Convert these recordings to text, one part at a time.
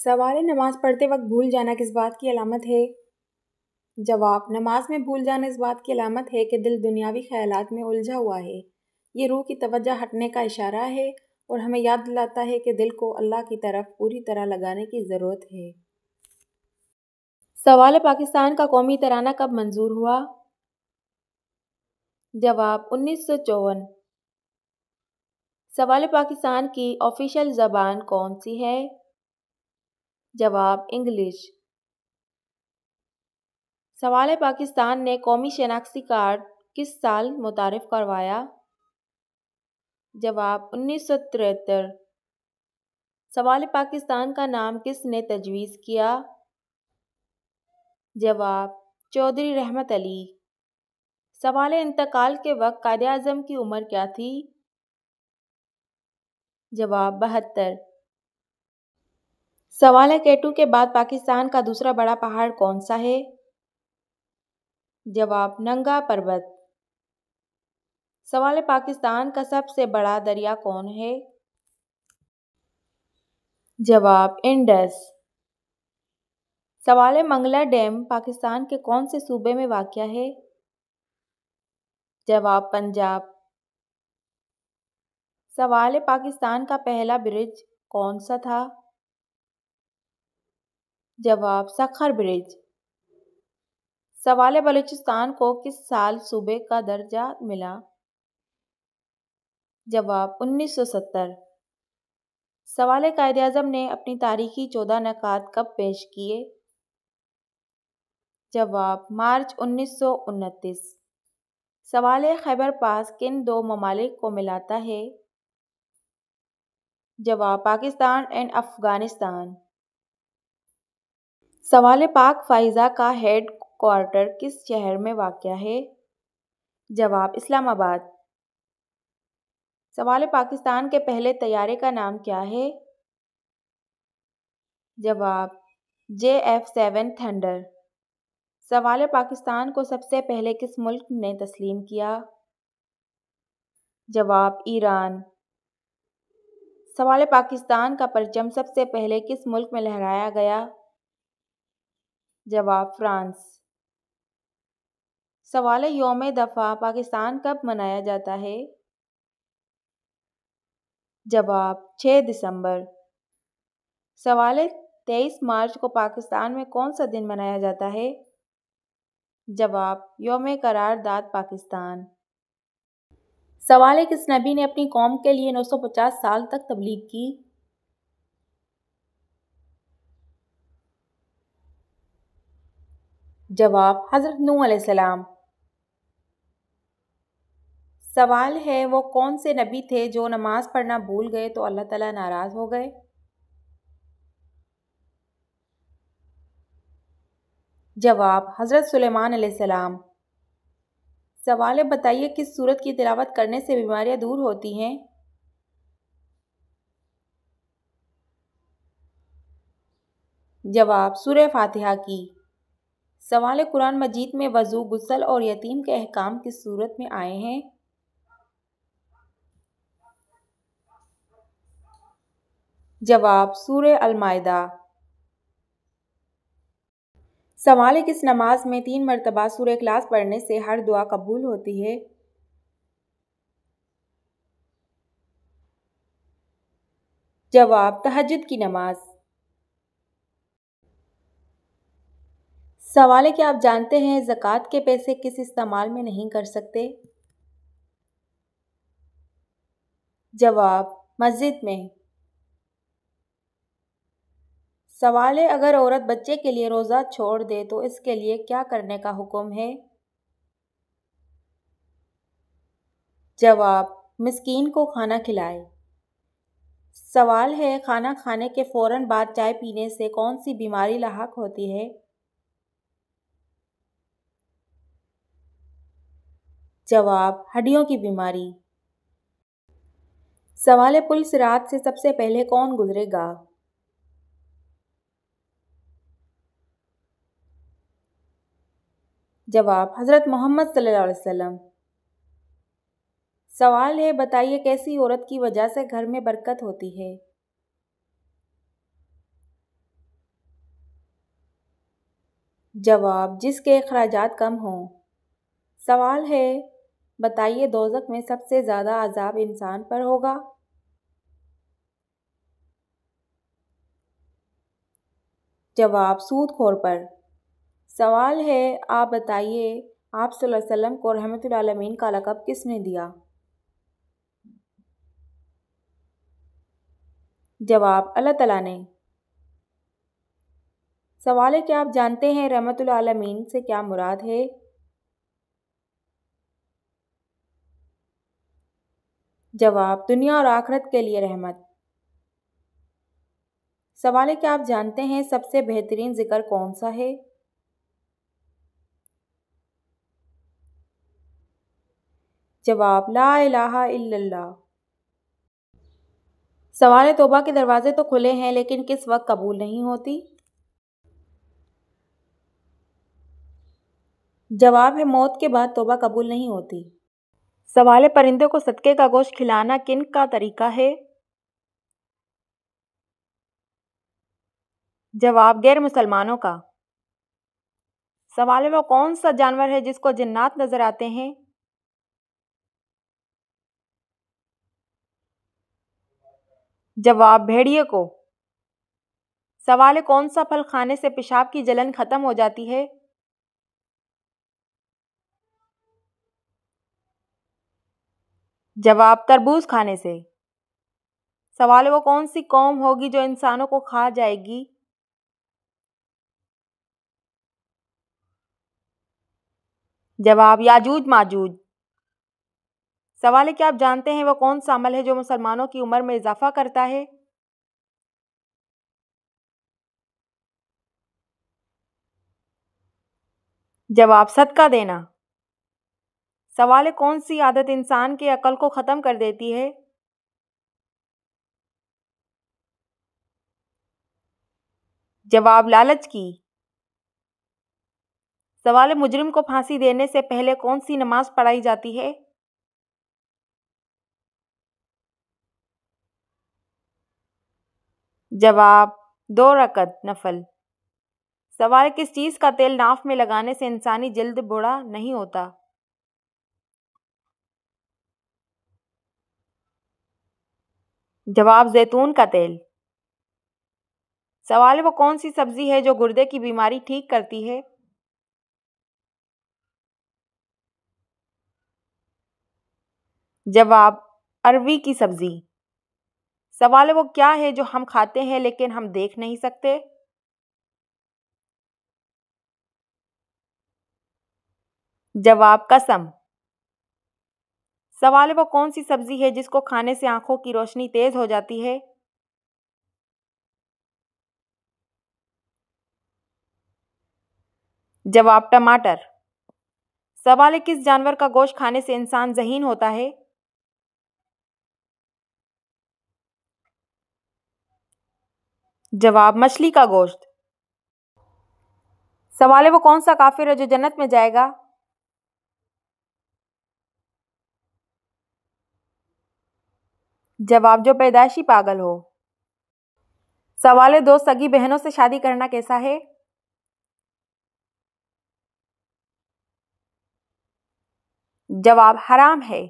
سوال ہے نماز پڑھتے وقت بھول جانا کس بات کی علامت ہے؟ جواب: نماز میں بھول جانا اس بات کی علامت ہے کہ دل دنیاوی خیالات میں الجھا ہوا ہے۔ یہ روح کی توجہ ہٹنے کا اشارہ ہے اور ہمیں یاد دلاتا ہے کہ دل کو اللہ کی طرف پوری طرح لگانے کی ضرورت ہے۔ سوال: پاکستان کا قومی ترانہ کب منظور ہوا؟ جواب: 1954۔ سوال: پاکستان کی آفیشل زبان کون سی ہے؟ جواب: انگلش۔ سوال: پاکستان نے قومی شناختی کارڈ کس سال متعارف کروایا؟ جواب: 1973۔ سوال: پاکستان کا نام کس نے تجویز کیا؟ جواب: چودھری رحمت علی۔ سوال: انتقال کے وقت قائد اعظم کی عمر کیا تھی؟ جواب: 72۔ سوال: K2 کے بعد پاکستان کا دوسرا بڑا پہاڑ کون سا ہے؟ جواب: ننگا پربت۔ سوال: پاکستان کا سب سے بڑا دریا کون ہے؟ جواب: انڈس۔ سوال: منگلا ڈیم پاکستان کے کون سے صوبے میں واقع ہے؟ جواب: پنجاب۔ سوال: پاکستان کا پہلا برج کون سا تھا؟ جواب: سکھر برج۔ سوال: بلوچستان کو کس سال صوبے کا درجہ ملا؟ جواب: 1970۔ سوال: قائد اعظم نے اپنی تاریخی 14 نکات کب پیش کیے؟ جواب: مارچ 1929۔ سوال: خیبر پاس کن دو ممالک کو ملاتا ہے؟ جواب: پاکستان اینڈ افغانستان۔ سوال: پاک فضائیہ کا ہیڈ کوارٹر کس شہر میں واقع ہے؟ جواب: اسلام آباد۔ سوال: پاکستان کے پہلے طیارے کا نام کیا ہے؟ جواب: JF-7 تھنڈر۔ سوال: پاکستان کو سب سے پہلے کس ملک نے تسلیم کیا؟ جواب: ایران۔ سوال: پاکستان کا پرچم سب سے پہلے کس ملک میں لہرایا گیا؟ جواب: فرانس۔ سوال: یوم دفاع پاکستان کب منایا جاتا ہے؟ جواب: 6 دسمبر۔ سوال: 23 مارچ کو پاکستان میں کون سا دن منایا جاتا ہے؟ جواب: یوم قرارداد پاکستان۔ سوال: کس نبی نے اپنی قوم کے لیے 950 سال تک تبلیغ کی؟ جواب: حضرت نوح علیہ السلام۔ سوال ہے وہ کون سے نبی تھے جو نماز پڑھنا بھول گئے تو اللہ تعالیٰ ناراض ہو گئے؟ جواب: حضرت سلیمان علیہ السلام۔ سوال: بتائیے کس سورت کی تلاوت کرنے سے بیماریاں دور ہوتی ہیں؟ جواب: سورہ فاتحہ کی۔ سوال: قرآن مجید میں وضو، غسل اور یتیم کے احکام کس سورت میں آئے ہیں؟ جواب: سورہ المائدہ۔ سوال: کس نماز میں 3 مرتبہ سورہ اخلاص پڑھنے سے ہر دعا قبول ہوتی ہے؟ جواب: تہجد کی نماز۔ سوال ہے: کیا آپ جانتے ہیں زکوٰۃ کے پیسے کس استعمال میں نہیں کر سکتے؟ جواب: مسجد میں۔ سوال ہے: اگر عورت بچے کے لیے روزہ چھوڑ دے تو اس کے لیے کیا کرنے کا حکم ہے؟ جواب: مسکین کو کھانا کھلائے۔ سوال ہے: کھانا کھانے کے فوراً بعد چائے پینے سے کون سی بیماری لاحق ہوتی ہے؟ جواب: ہڈیوں کی بیماری۔ سوال ہے: پل صراط سے سب سے پہلے کون گزرے گا؟ جواب: حضرت محمد صلی اللہ علیہ وسلم۔ سوال ہے: بتائیے کیسی عورت کی وجہ سے گھر میں برکت ہوتی ہے؟ جواب: جس کے اخراجات کم ہوں۔ سوال ہے، بتائیے دوزخ میں سب سے زیادہ عذاب انسان پر ہوگا؟ جواب: سود خور پر۔ سوال ہے، آپ بتائیے آپ صلی اللہ علیہ وسلم کو رحمت للعالمین کا لقب کس نے دیا؟ جواب: اللہ تعالیٰ نے۔ سوال ہے، کیا آپ جانتے ہیں رحمت للعالمین سے کیا مراد ہے؟ جواب: دنیا اور آخرت کے لیے رحمت۔ سوال ہے، کیا آپ جانتے ہیں سب سے بہترین ذکر کون سا ہے؟ جواب: لا الہ الا اللہ۔ سوال ہے، توبہ کے دروازے تو کھلے ہیں لیکن کس وقت قبول نہیں ہوتی؟ جواب ہے، موت کے بعد توبہ قبول نہیں ہوتی۔ سوال ہے، پرندوں کو صدقے کا گوشت کھلانا کن کا طریقہ ہے؟ جواب: غیر مسلمانوں کا۔ سوال ہے، وہ کون سا جانور ہے جس کو جنات نظر آتے ہیں؟ جواب: بھیڑیے کو۔ سوال ہے، کون سا پھل کھانے سے پیشاب کی جلن ختم ہو جاتی ہے؟ جواب: تربوز کھانے سے۔ سوال ہے، وہ کون سی قوم ہوگی جو انسانوں کو کھا جائے گی؟ جواب: یاجوج ماجوج۔ سوال ہے، کیا آپ جانتے ہیں وہ کون سا عمل ہے جو مسلمانوں کی عمر میں اضافہ کرتا ہے؟ جواب: صدقہ دینا۔ سوال ہے، کون سی عادت انسان کی عقل کو ختم کر دیتی ہے؟ جواب: لالچ کی۔ سوال ہے، مجرم کو پھانسی دینے سے پہلے کون سی نماز پڑھائی جاتی ہے؟ جواب: 2 رکعت نفل۔ سوال ہے، کس چیز کا تیل ناف میں لگانے سے انسانی جلد بوڑھا نہیں ہوتا؟ جواب: زیتون کا تیل۔ سوال ہے، وہ کون سی سبزی ہے جو گردے کی بیماری ٹھیک کرتی ہے؟ جواب: اروی کی سبزی۔ سوال ہے، وہ کیا ہے جو ہم کھاتے ہیں لیکن ہم دیکھ نہیں سکتے؟ جواب: قسم۔ سوال ہے، وہ کون سی سبزی ہے جس کو کھانے سے آنکھوں کی روشنی تیز ہو جاتی ہے؟ جواب: ٹماٹر۔ سوال ہے، کس جانور کا گوشت کھانے سے انسان ذہین ہوتا ہے؟ جواب: مچھلی کا گوشت۔ سوال ہے، وہ کون سا کافر ہے جو جنت میں جائے گا؟ جواب: جو پیدائشی پاگل ہو۔ سوال ہے، 2 سگی بہنوں سے شادی کرنا کیسا ہے؟ جواب: حرام ہے۔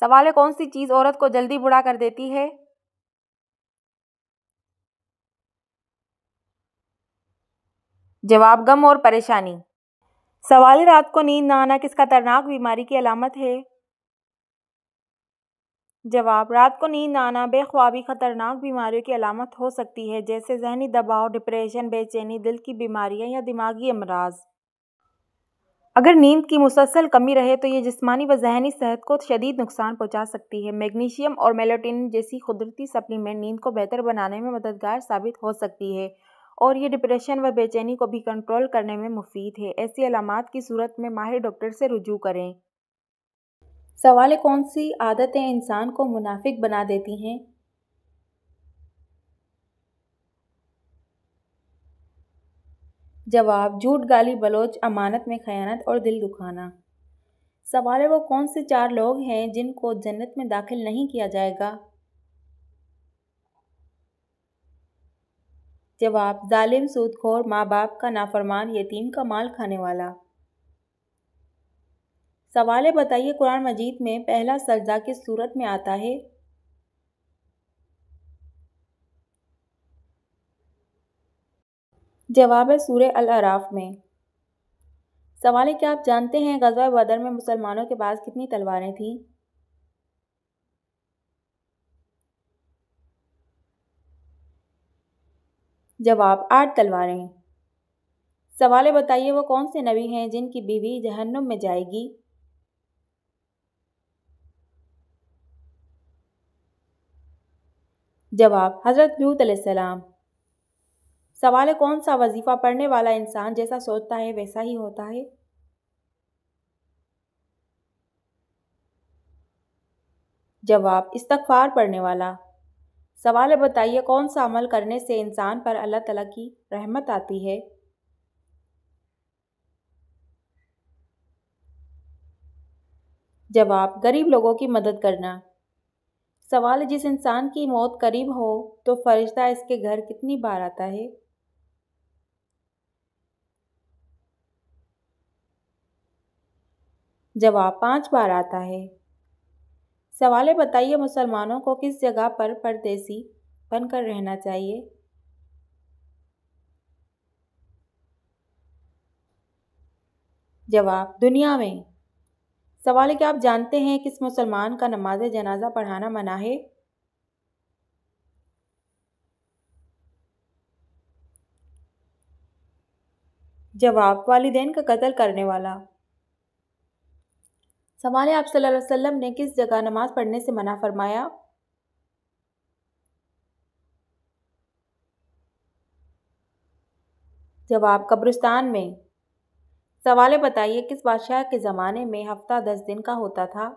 سوال ہے، کون سی چیز عورت کو جلدی بوڑھا کر دیتی ہے؟ جواب: غم اور پریشانی۔ سوال ہے، رات کو نیند نہ آنا کس خطرناک بیماری کی علامت ہے؟ جواب: رات کو نیند نہ آنا بے خوابی خطرناک بیماریوں کی علامت ہو سکتی ہے، جیسے ذہنی دباؤ، ڈپریشن، بے چینی، دل کی بیماریاں یا دماغی امراض۔ اگر نیند کی مسلسل کمی رہے تو یہ جسمانی و ذہنی صحت کو شدید نقصان پہنچا سکتی ہے۔ میگنیشیم اور میلاٹونن جیسی قدرتی سپلیمنٹ نیند کو بہتر بنانے میں مددگار ثابت ہو سکتی ہے اور یہ ڈپریشن و بے چینی کو بھی کنٹرول کرنے میں مفید ہے۔ ایسی علامات کی صورت میں ماہر ڈاکٹر سے رجوع کریں۔ سوال ہے، کون سی عادتیں انسان کو منافق بنا دیتی ہیں؟ جواب: جھوٹ، گالی گلوچ، امانت میں خیانت اور دل دکھانا۔ سوال ہے، وہ کون سے 4 لوگ ہیں جن کو جنت میں داخل نہیں کیا جائے گا؟ جواب ظالم، سود خور، ماں باپ کا نافرمان، یتیم کا مال کھانے والا۔ سوال ہے بتائیے قرآن مجید میں پہلا سجدہ کس سورت میں آتا ہے؟ جواب ہے سورہ الاعراف میں۔ سوال ہے کیا آپ جانتے ہیں غزوہ بدر میں مسلمانوں کے پاس کتنی تلواریں تھیں؟ جواب 8 تلواریں۔ سوال ہے بتائیے وہ کون سے نبی ہیں جن کی بیوی جہنم میں جائے گی؟ جواب حضرت لوط علیہ السلام۔ سوال ہے کون سا وظیفہ پڑھنے والا انسان جیسا سوچتا ہے ویسا ہی ہوتا ہے؟ جواب استغفار پڑھنے والا۔ سوال ہے بتائیے کون سا عمل کرنے سے انسان پر اللہ تعالیٰ کی رحمت آتی ہے؟ جواب غریب لوگوں کی مدد کرنا۔ سوال ہے جس انسان کی موت قریب ہو تو فرشتہ اس کے گھر کتنی بار آتا ہے؟ جواب 5 بار آتا ہے۔ سوال ہے بتائیے مسلمانوں کو کس جگہ پر پردیسی بن کر رہنا چاہیے؟ جواب دنیا میں۔ سوال ہے کہ آپ جانتے ہیں کس مسلمان کا نماز جنازہ پڑھانا منع ہے؟ جواب والدین کا قتل کرنے والا۔ سوال ہے آپ صلی اللہ علیہ وسلم نے کس جگہ نماز پڑھنے سے منع فرمایا؟ جواب قبرستان میں۔ سوال ہے بتائیے کس بادشاہ کے زمانے میں ہفتہ 10 دن کا ہوتا تھا؟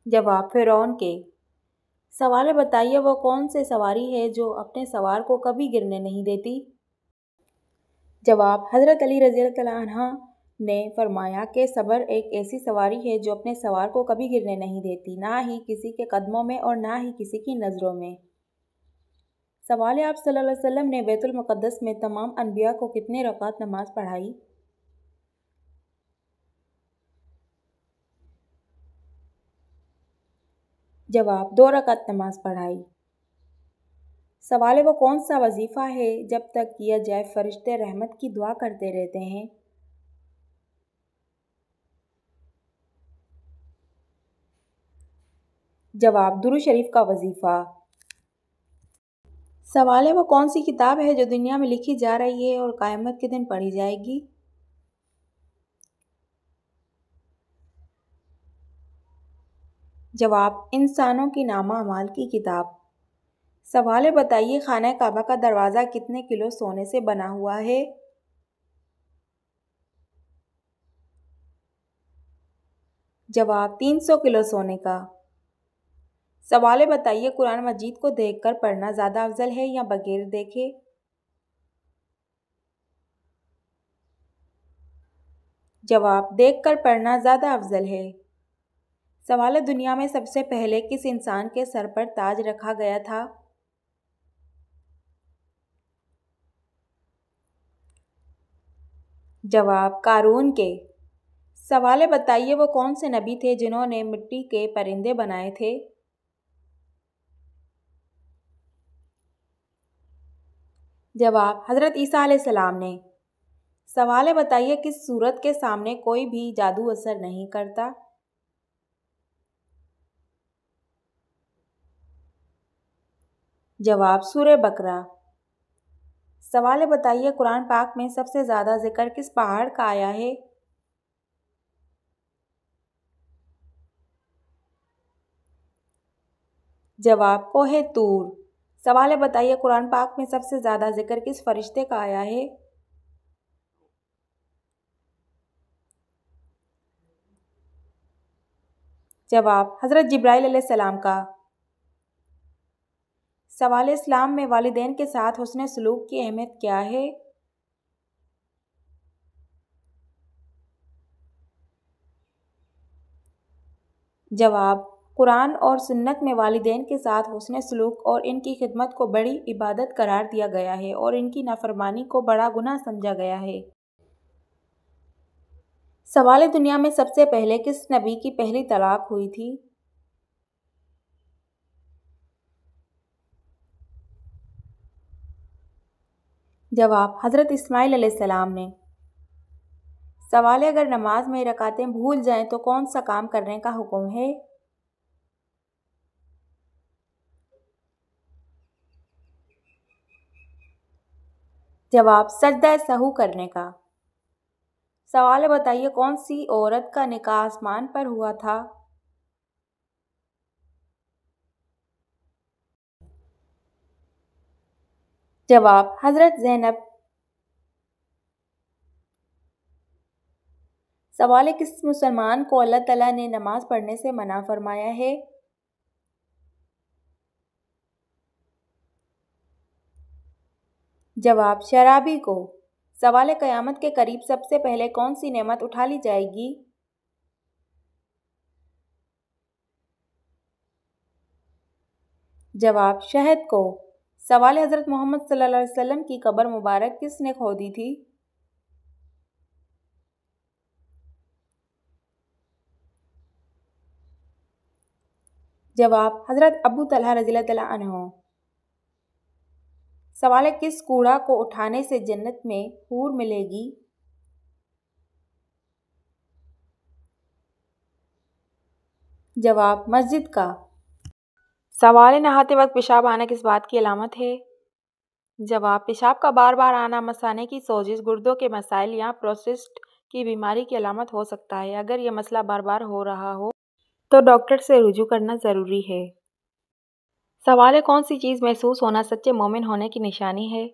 جواب فرعون کے۔ سوال ہے بتائیے وہ کون سے سواری ہے جو اپنے سوار کو کبھی گرنے نہیں دیتی؟ جواب حضرت علی رضی اللہ عنہ نے فرمایا کہ صبر ایک ایسی سواری ہے جو اپنے سوار کو کبھی گرنے نہیں دیتی، نہ ہی کسی کے قدموں میں اور نہ ہی کسی کی نظروں میں۔ سوال ہے آپ صلی اللہ علیہ وسلم نے بیت المقدس میں تمام انبیاء کو کتنے رکعت نماز پڑھائی؟ جواب 2 رکعت نماز پڑھائی۔ سوال ہے وہ کون سا وظیفہ ہے جب تک کیا جائے فرشتے رحمت کی دعا کرتے رہتے ہیں؟ جواب درود شریف کا وظیفہ۔ سوال ہے وہ کون سی کتاب ہے جو دنیا میں لکھی جا رہی ہے اور قیامت کے دن پڑھی جائے گی؟ جواب انسانوں کی نامہ اعمال کی کتاب۔ سوال ہے بتائیے خانہ کعبہ کا دروازہ کتنے کلو سونے سے بنا ہوا ہے؟ جواب 300 کلو سونے کا۔ سوال ہے بتائیے قرآن مجید کو دیکھ کر پڑھنا زیادہ افضل ہے یا بغیر دیکھے؟ جواب دیکھ کر پڑھنا زیادہ افضل ہے۔ سوال ہے دنیا میں سب سے پہلے کس انسان کے سر پر تاج رکھا گیا تھا؟ جواب قارون کے۔ سوال ہے بتائیے وہ کون سے نبی تھے جنہوں نے مٹی کے پرندے بنائے تھے؟ جواب حضرت عیسیٰ علیہ السلام نے۔ سوال ہے بتائیے کس سورت کے سامنے کوئی بھی جادو اثر نہیں کرتا؟ جواب سورہ بقرہ۔ سوال ہے بتائیے قرآن پاک میں سب سے زیادہ ذکر کس پہاڑ کا آیا ہے؟ جواب کوہ طور۔ سوال ہے بتائیے قرآن پاک میں سب سے زیادہ ذکر کس فرشتے کا آیا ہے؟ جواب حضرت جبرائیل علیہ السلام کا۔ سوال اسلام میں والدین کے ساتھ حسن سلوک کی اہمیت کیا ہے؟ جواب قرآن اور سنت میں والدین کے ساتھ حسن سلوک اور ان کی خدمت کو بڑی عبادت قرار دیا گیا ہے اور ان کی نافرمانی کو بڑا گناہ سمجھا گیا ہے۔ سوال: دنیا میں سب سے پہلے کس نبی کی پہلی طلاق ہوئی تھی؟ جواب: حضرت اسماعیل علیہ السلام نے۔ سوال: اگر نماز میں رکعتیں بھول جائیں تو کون سا کام کرنے کا حکم ہے؟ جواب: سجدہ سہو کرنے کا۔ سوال: بتائیے کون سی عورت کا نکاح آسمان پر ہوا تھا؟ جواب: حضرت زینب۔ سوال: کس مسلمان کو اللہ تعالیٰ نے نماز پڑھنے سے منع فرمایا ہے؟ جواب: شرابی کو۔ سوال: قیامت کے قریب سب سے پہلے کون سی نعمت اٹھا لی جائے گی؟ جواب: شہد کو۔ سوال: حضرت محمد صلی اللہ علیہ وسلم کی قبر مبارک کس نے کھودی تھی؟ جواب: حضرت ابو طلحہ رضی اللہ عنہ۔ سوال: کس کوڑا کو اٹھانے سے جنت میں حور ملے گی؟ جواب: مسجد کا۔ سوال: نہاتے وقت پیشاب آنا کس بات کی علامت ہے؟ جواب: پیشاب کا بار بار آنا مثانے کی سوزش، گردوں کے مسائل یا پروسٹیٹ کی بیماری کی علامت ہو سکتا ہے۔ اگر یہ مسئلہ بار بار ہو رہا ہو تو ڈاکٹر سے رجوع کرنا ضروری ہے۔ سوال: کون سی چیز محسوس ہونا سچے مومن ہونے کی نشانی ہے؟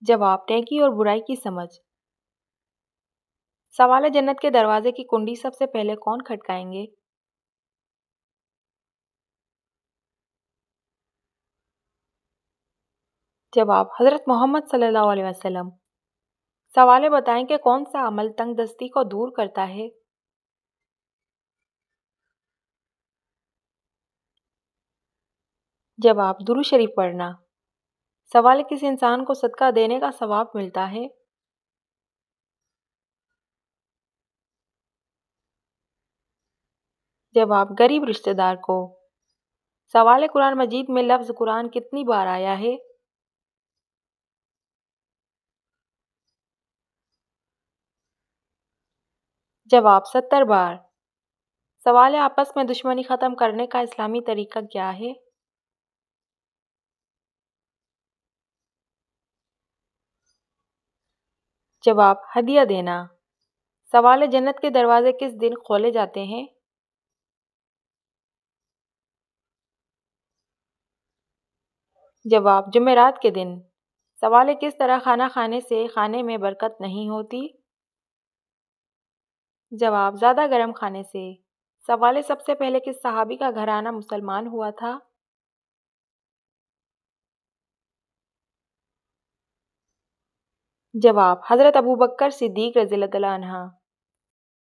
جواب: نیکی اور برائی کی سمجھ۔ سوال: جنت کے دروازے کی کنڈی سب سے پہلے کون کھٹکائیں گے؟ جواب: حضرت محمد صلی اللہ علیہ وسلم۔ سوال: بتائیں کہ کون سا عمل تنگ دستی کو دور کرتا ہے؟ جواب: درود شریف پڑھنا۔ سوال: کس انسان کو صدقہ دینے کا ثواب ملتا ہے؟ جواب: غریب رشتہ دار کو۔ سوال: قرآن مجید میں لفظ قرآن کتنی بار آیا ہے؟ جواب: 70 بار۔ سوال: آپس میں دشمنی ختم کرنے کا اسلامی طریقہ کیا ہے؟ جواب: ہدیہ دینا۔ سوال: جنت کے دروازے کس دن کھولے جاتے ہیں؟ جواب: جمعرات کے دن۔ سوال: کس طرح کھانا کھانے سے کھانے میں برکت نہیں ہوتی؟ جواب: زیادہ گرم کھانے سے۔ سوال: سب سے پہلے کس صحابی کا گھرانہ مسلمان ہوا تھا؟ جواب: حضرت ابوبکر صدیق رضی اللہ عنہ۔